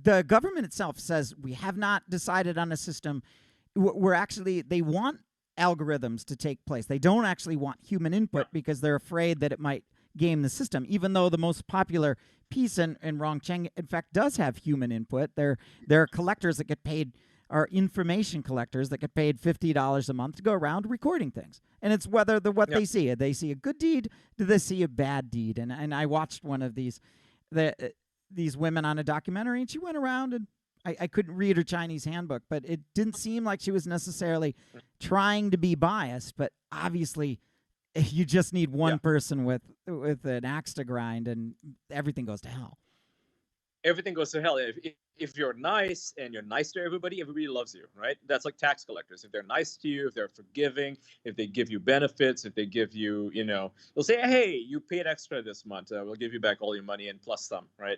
the government itself says we have not decided on a system. We're actually, they want algorithms to take place. They don't actually want human input because they're afraid that it might game the system, even though the most popular piece in Cheong, in fact, does have human input. There are collectors that get paid, are information collectors that get paid $50 a month to go around recording things. And it's whether what they see. They see a good deed, do they see a bad deed? And I watched one of these women on a documentary, and she went around, and I couldn't read her Chinese handbook, but it didn't seem like she was necessarily trying to be biased. But obviously, you just need one person with an axe to grind, and everything goes to hell. Everything goes to hell. If you're nice and you're nice to everybody loves you, right? That's like tax collectors. If they're nice to you, if they're forgiving, if they give you benefits, if they give you, they'll say, hey, you paid extra this month. We'll give you back all your money and plus some, right?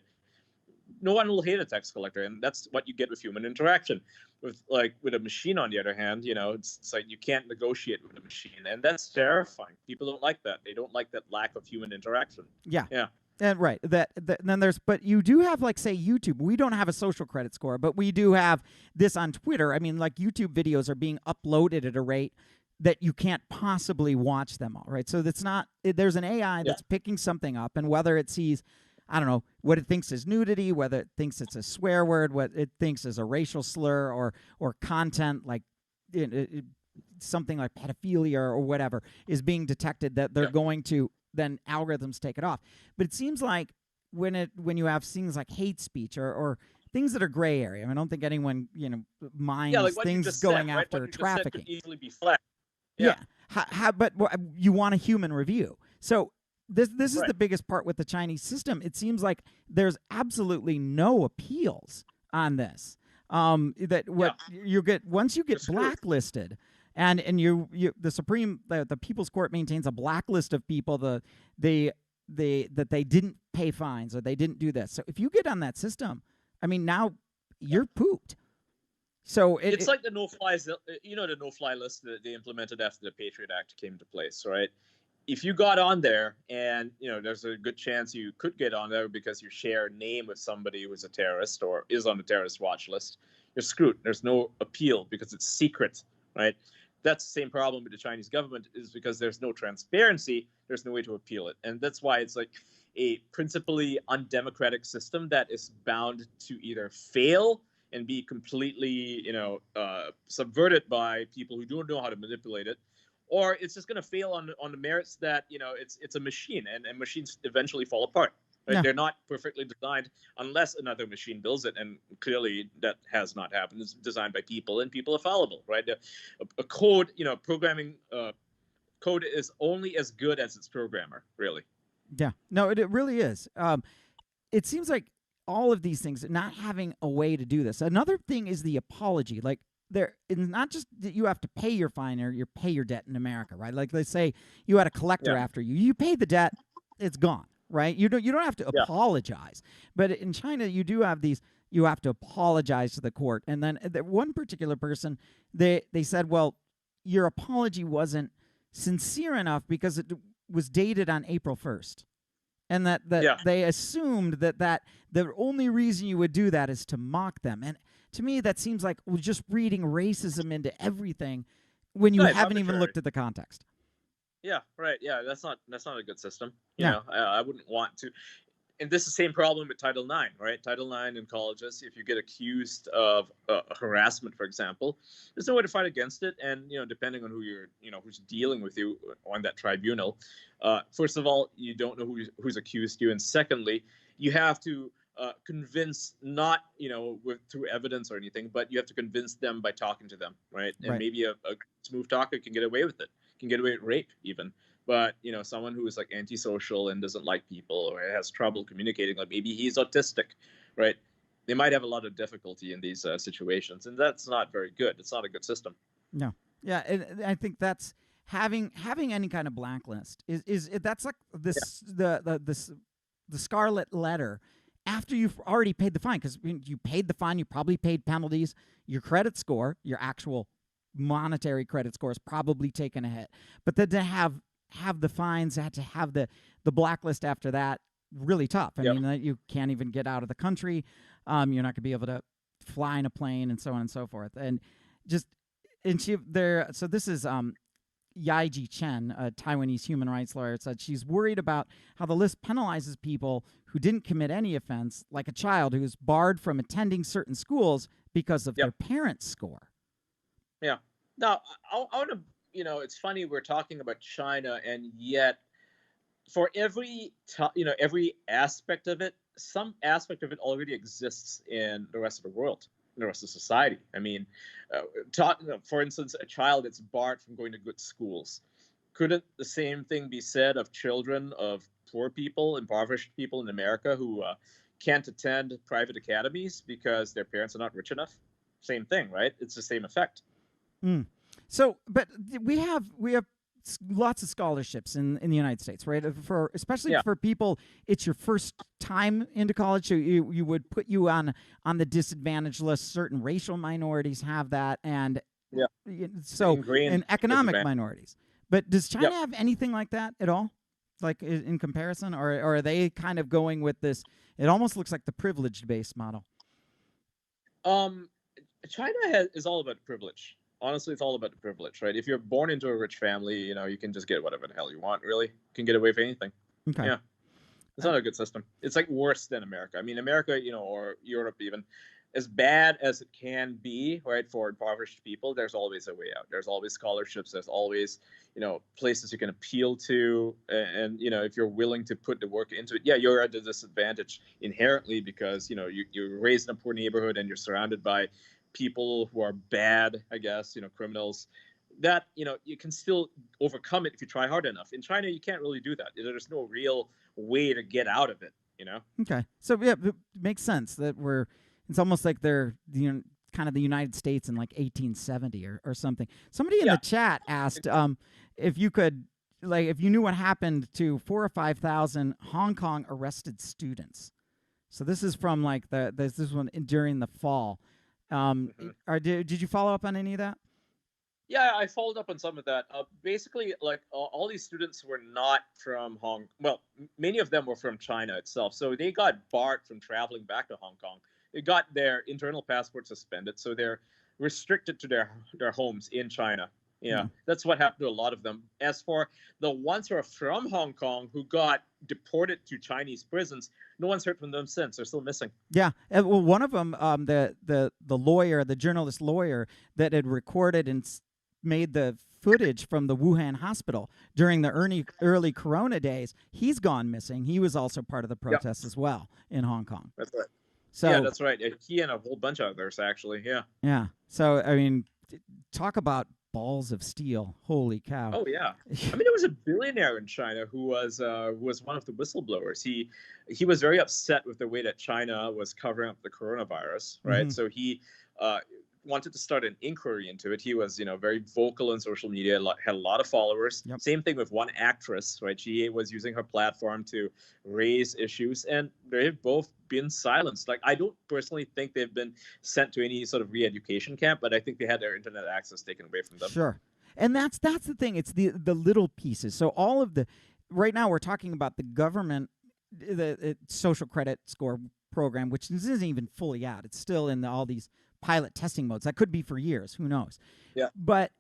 No one will hate a tax collector, and that's what you get with human interaction. With a machine, on the other hand, it's like you can't negotiate with a machine, and that's terrifying. People don't like that. They don't like that lack of human interaction. Yeah. And right. Then but you do have, like, say, YouTube. We don't have a social credit score, but we do have this on Twitter. I mean, like, YouTube videos are being uploaded at a rate that you can't possibly watch them all, right? So there's an AI that's picking something up, and whether it sees, I don't know, what it thinks is nudity, whether it thinks it's a swear word, what it thinks is a racial slur, or content like something like pedophilia or whatever is being detected, that they're going to, then algorithms take it off. But it seems like when you have things like hate speech or things that are gray area, I don't think anyone minds things going after trafficking. Could easily be flagged. But you want a human review. So this is the biggest part with the Chinese system. It seems like there's absolutely no appeals on this. You get once you get blacklisted, and the People's Court maintains a blacklist of people that they didn't pay fines or they didn't do this. So if you get on that system, I mean, now you're pooped. So it's like the no-fly, the no-fly list that they implemented after the Patriot Act came into place, right? If you got on there, and there's a good chance you could get on there because you share a name with somebody who's a terrorist or is on the terrorist watch list, you're screwed. There's no appeal because it's secret, right? That's the same problem with the Chinese government, is because there's no transparency, there's no way to appeal it. And that's why it's like a principally undemocratic system that is bound to either fail and be completely, subverted by people who don't know how to manipulate it, or it's just going to fail on the merits that, it's a machine, and machines eventually fall apart. Right? Yeah. They're not perfectly designed unless another machine builds it, and clearly that has not happened. It's designed by people, and people are fallible, right? A code, programming code is only as good as its programmer, really. Yeah, no, it really is. It seems like all of these things, not having a way to do this. Another thing is the apology. Like, it's not just that you have to pay your fine or you pay your debt in America, right? Like, let's say you had a collector after you. You paid the debt, it's gone, right? You don't have to apologize. But in China, you do have these. You have to apologize to the court. And then one particular person, they said, well, your apology wasn't sincere enough because it was dated on April 1st. And that they assumed that the only reason you would do that is to mock them. And to me, that seems like just reading racism into everything when you haven't even looked at the context. Yeah, right. Yeah, that's not a good system. You know, I wouldn't want to. And this is the same problem with Title IX, right? Title IX in colleges, if you get accused of harassment, for example, there's no way to fight against it. And, depending on who's dealing with you on that tribunal, first of all, you don't know who's accused you. And secondly, you have to convince, not, through evidence or anything, but you have to convince them by talking to them, right? And maybe a smooth talker can get away with it, can get away with rape even. But, someone who is like antisocial and doesn't like people or has trouble communicating, like maybe he's autistic, right? They might have a lot of difficulty in these situations, and that's not very good. It's not a good system. No. Yeah, and I think that's having any kind of blacklist is that's like this the scarlet letter after you've already paid the fine, because you paid the fine, you probably paid penalties, your credit score, your actual monetary credit score is probably taken a hit. But then to have the fines, had to have the blacklist after that, really tough. I mean, you can't even get out of the country. You're not going to be able to fly in a plane and so on and so forth. And just and she there. So this is Yaiji Chen, a Taiwanese human rights lawyer, said she's worried about how the list penalizes people who didn't commit any offense, like a child who is barred from attending certain schools because of their parents' score. Yeah. Now, I want to, it's funny we're talking about China, and yet for every aspect of it, some aspect of it already exists in the rest of the world, in the rest of society. I mean, for instance, a child that's barred from going to good schools. Couldn't the same thing be said of children of poor people, impoverished people in America who can't attend private academies because their parents are not rich enough? Same thing, right? It's the same effect. So, but we have lots of scholarships in the United States, right? Especially for people, it's your first time into college, so you would put you on the disadvantaged list. Certain racial minorities have that, and and economic minorities. But does China have anything like that at all, like in comparison, or are they kind of going with this? It almost looks like the privileged-based model. China is all about privilege. Honestly, it's all about the privilege, right? If you're born into a rich family, you can just get whatever the hell you want, really. You can get away with anything. Okay. Yeah. It's not a good system. It's like worse than America. I mean, America, or Europe even, as bad as it can be, right, for impoverished people, there's always a way out. There's always scholarships. There's always, places you can appeal to. And if you're willing to put the work into it, you're at a disadvantage inherently because, you're raised in a poor neighborhood and you're surrounded by people who are bad, I guess, criminals, that, you can still overcome it if you try hard enough. In China, you can't really do that. There's no real way to get out of it, Okay. So, it makes sense that it's almost like they're, kind of the United States in like 1870 or something. Somebody in the chat asked if you could, if you knew what happened to 4,000 or 5,000 Hong Kong arrested students. So this is from this one during the fall. Did you follow up on any of that? Yeah, I followed up on some of that. Basically, all these students were not from many of them were from China itself. So they got barred from traveling back to Hong Kong. They got their internal passport suspended. So they're restricted to their homes in China. Yeah, that's what happened to a lot of them. As for the ones who are from Hong Kong who got deported to Chinese prisons, no one's heard from them since. They're still missing. Yeah, well, one of them, the lawyer, the journalist lawyer that had recorded and made the footage from the Wuhan hospital during the early Corona days, he's gone missing. He was also part of the protests as well in Hong Kong. That's right. So that's right. He and a whole bunch of others, actually. Yeah. Yeah. So I mean, talk about balls of steel. Holy cow. Oh yeah. I mean, there was a billionaire in China who was one of the whistleblowers. He was very upset with the way that China was covering up the coronavirus, right? Mm-hmm. So he wanted to start an inquiry into it. He was, very vocal on social media, had a lot of followers. Yep. Same thing with one actress, right? She was using her platform to raise issues, and they've both been silenced. Like, I don't personally think they've been sent to any sort of re-education camp, but I think they had their internet access taken away from them. Sure. And that's the thing. It's the little pieces. So all of right now we're talking about the government, the social credit score program, which isn't even fully out. It's still in all these pilot testing modes. That could be for years. Who knows? Yeah. But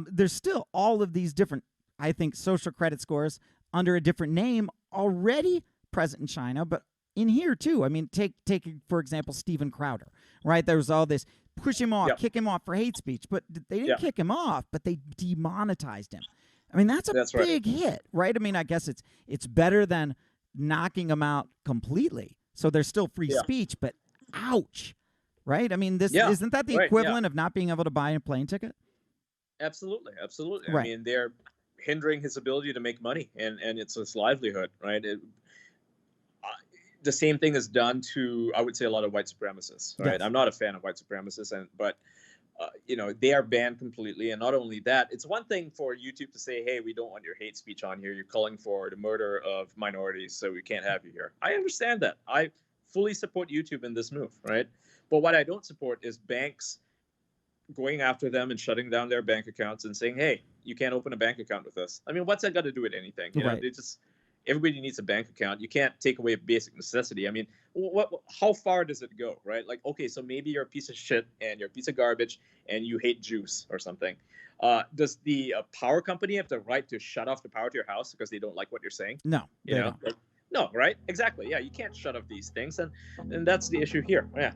there's still all of these different, I think, social credit scores under a different name already present in China, but in here too. I mean, take for example, Steven Crowder, right? There was all this push him off, kick him off for hate speech, but they didn't kick him off, but they demonetized him. I mean, that's a big hit, right? I mean, I guess it's better than knocking him out completely. So there's still free speech, but ouch. Right? I mean, isn't that the equivalent of not being able to buy a plane ticket? Absolutely. Right. I mean, they're hindering his ability to make money and it's his livelihood, right? The same thing is done to, I would say, a lot of white supremacists, right? Yes. I'm not a fan of white supremacists, but they are banned completely. And not only that, it's one thing for YouTube to say, hey, we don't want your hate speech on here. You're calling for the murder of minorities, so we can't have you here. I understand that. I fully support YouTube in this move, right? But what I don't support is banks going after them and shutting down their bank accounts and saying, hey, you can't open a bank account with us. I mean, what's that got to do with anything? You know, they just, everybody needs a bank account. You can't take away basic necessity. I mean, how far does it go, right? Like, okay, so maybe you're a piece of shit and you're a piece of garbage and you hate juice or something. Does the power company have the right to shut off the power to your house because they don't like what you're saying? No, You they know, don't. like, no, right? Exactly. Yeah, you can't shut off these things, and that's the issue here. Yeah.